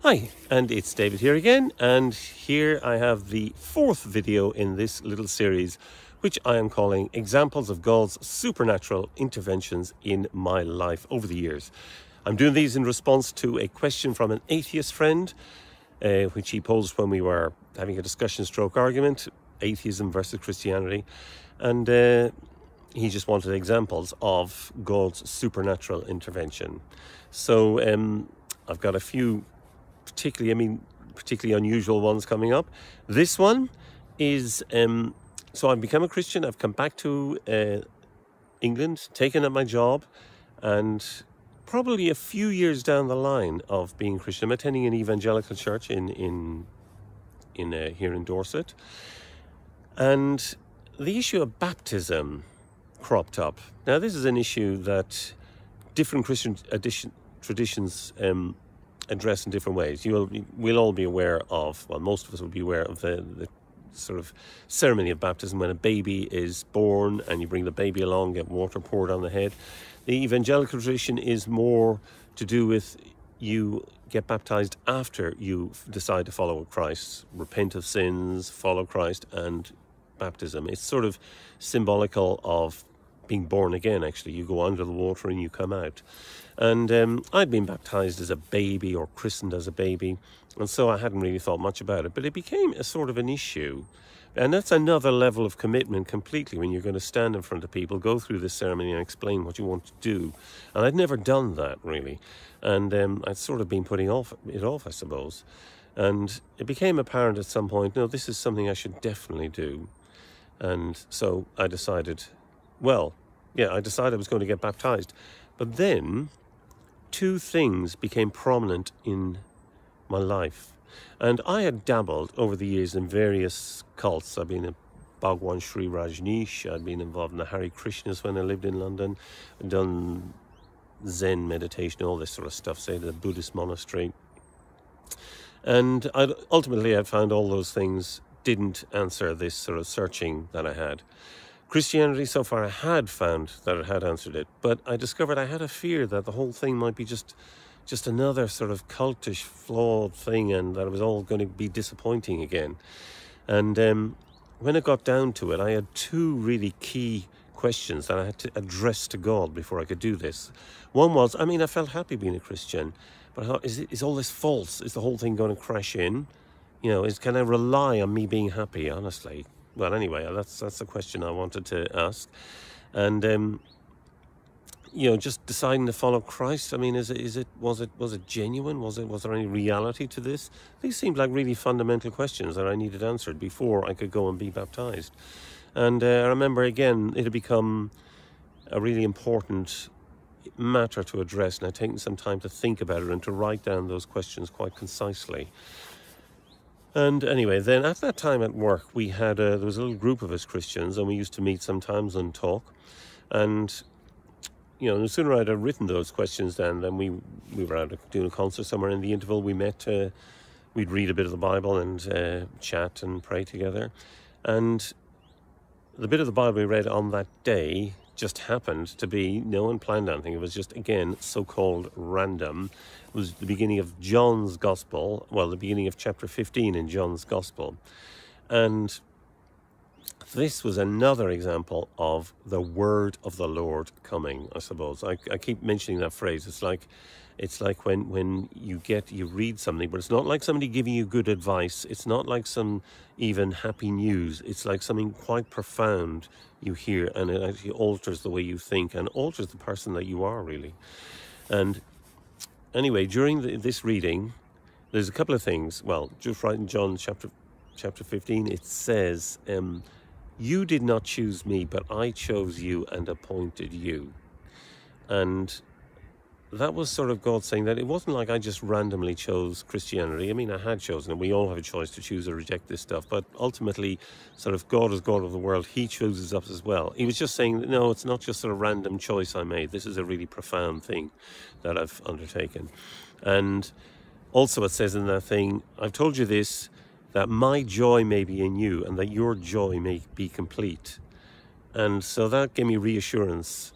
Hi, and it's David here again, and here I have the fourth video in this little series, which I am calling Examples of God's Supernatural Interventions in My Life over the years. I'm doing these in response to a question from an atheist friend, which he posed when we were having a discussion/argument, atheism versus Christianity, and he just wanted examples of God's supernatural intervention. So I've got a few particularly unusual ones coming up. This one is, so I've become a Christian. I've come back to England, taken up my job, and probably a few years down the line of being Christian, I'm attending an evangelical church here in Dorset. And the issue of baptism cropped up. Now, this is an issue that different Christian traditions address in different ways. We'll all be aware of, well, most of us will be aware of the sort of ceremony of baptism when a baby is born and you bring the baby along, get water poured on the head. The evangelical tradition is more to do with you get baptized after you decide to follow Christ, repent of sins, follow Christ, and baptism. It's sort of symbolical of being born again, actually. You go under the water and you come out. And I'd been baptized as a baby or christened as a baby, and so I hadn't really thought much about it. But it became a sort of an issue. And that's another level of commitment completely, when you're going to stand in front of people, go through this ceremony and explain what you want to do. And I'd never done that, really. And I'd sort of been putting it off, I suppose. And it became apparent at some point, no, this is something I should definitely do. And so I decided, I was going to get baptized. But then two things became prominent in my life. And I had dabbled over the years in various cults. I've been a Bhagwan Sri Rajneesh. I'd been involved in the Hare Krishnas when I lived in London. I'd done Zen meditation, all this sort of stuff, say, the Buddhist monastery. And ultimately I found all those things didn't answer this sort of searching that I had. Christianity, so far, I had found that it had answered it, but I discovered I had a fear that the whole thing might be just another sort of cultish, flawed thing, and that it was all going to be disappointing again. And when it got down to it, I had two really key questions that I had to address to God before I could do this. One was, I felt happy being a Christian, but I thought, is all this false? Is the whole thing going to crash in? Can I rely on me being happy, honestly? Well, anyway, that's the question I wanted to ask. And just deciding to follow Christ, was it genuine? Was there any reality to this? These seemed like really fundamental questions that I needed answered before I could go and be baptized. And I remember, again, it had become a really important matter to address, and I'd taken some time to think about it and to write down those questions quite concisely. And anyway, then at that time at work, we had there was a little group of us Christians, and we used to meet sometimes and talk. And no sooner I'd have written those questions down than we were out doing a concert somewhere. In the interval, we met. We'd read a bit of the Bible and chat and pray together. And the bit of the Bible we read on that day just happened to be, no one planned anything. It was just, again, so-called random. It was the beginning of John's Gospel, the beginning of chapter 15 in John's Gospel. And this was another example of the word of the Lord coming, I suppose. I keep mentioning that phrase. It's like when you read something, but it's not like somebody giving you good advice. It's not like some even happy news. It's like something quite profound you hear, and it actually alters the way you think and alters the person that you are, really. And anyway, during this reading, there's a couple of things. Well, just right in John chapter 15, it says, you did not choose me, but I chose you and appointed you. And that was sort of God saying that it wasn't like I just randomly chose Christianity. I had chosen it. We all have a choice to choose or reject this stuff. But ultimately, sort of God is God of the world. He chooses us as well. He was just saying, no, it's not just sort of random choice I made. This is a really profound thing that I've undertaken. And also it says in that thing, I've told you this, that my joy may be in you and that your joy may be complete. And so that gave me reassurance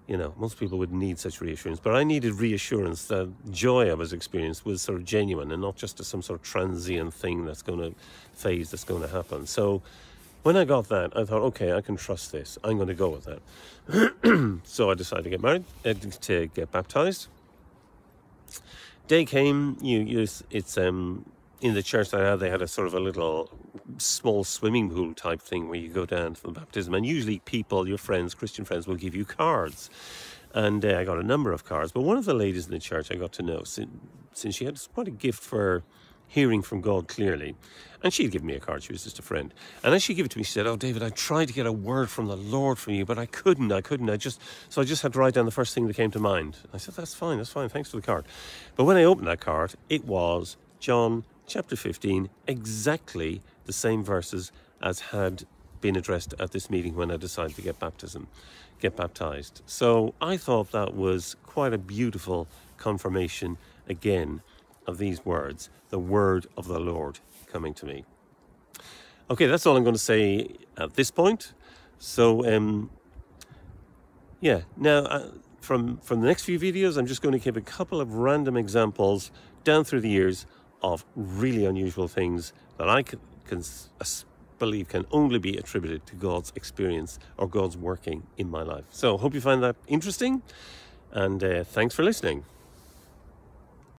You know, most people would need such reassurance, but I needed reassurance that joy I was experiencing was sort of genuine and not just some sort of transient thing that's going to phase, that's going to happen. So when I got that, I thought, okay, I can trust this. I'm going to go with that. So I decided to get married, to get baptized. Day came. It's in the church that I had, they had a sort of a little small swimming pool type thing where you go down for the baptism, and usually people, your friends, Christian friends, will give you cards. And I got a number of cards, but one of the ladies in the church I got to know, since she had quite a gift for hearing from God clearly, and she'd give me a card. She was just a friend, and as she gave it to me, she said, "Oh, David, I tried to get a word from the Lord from you, but I couldn't. I just had to write down the first thing that came to mind." I said, that's fine, thanks for the card. But when I opened that card, it was John chapter 15, exactly the same verses as had been addressed at this meeting when I decided to get baptized. So I thought that was quite a beautiful confirmation again of these words, the word of the Lord coming to me. Okay, that's all I'm going to say at this point. So now from the next few videos, I'm just going to give a couple of random examples down through the years of really unusual things that I can believe can only be attributed to God's experience or God's working in my life. So hope you find that interesting, and thanks for listening.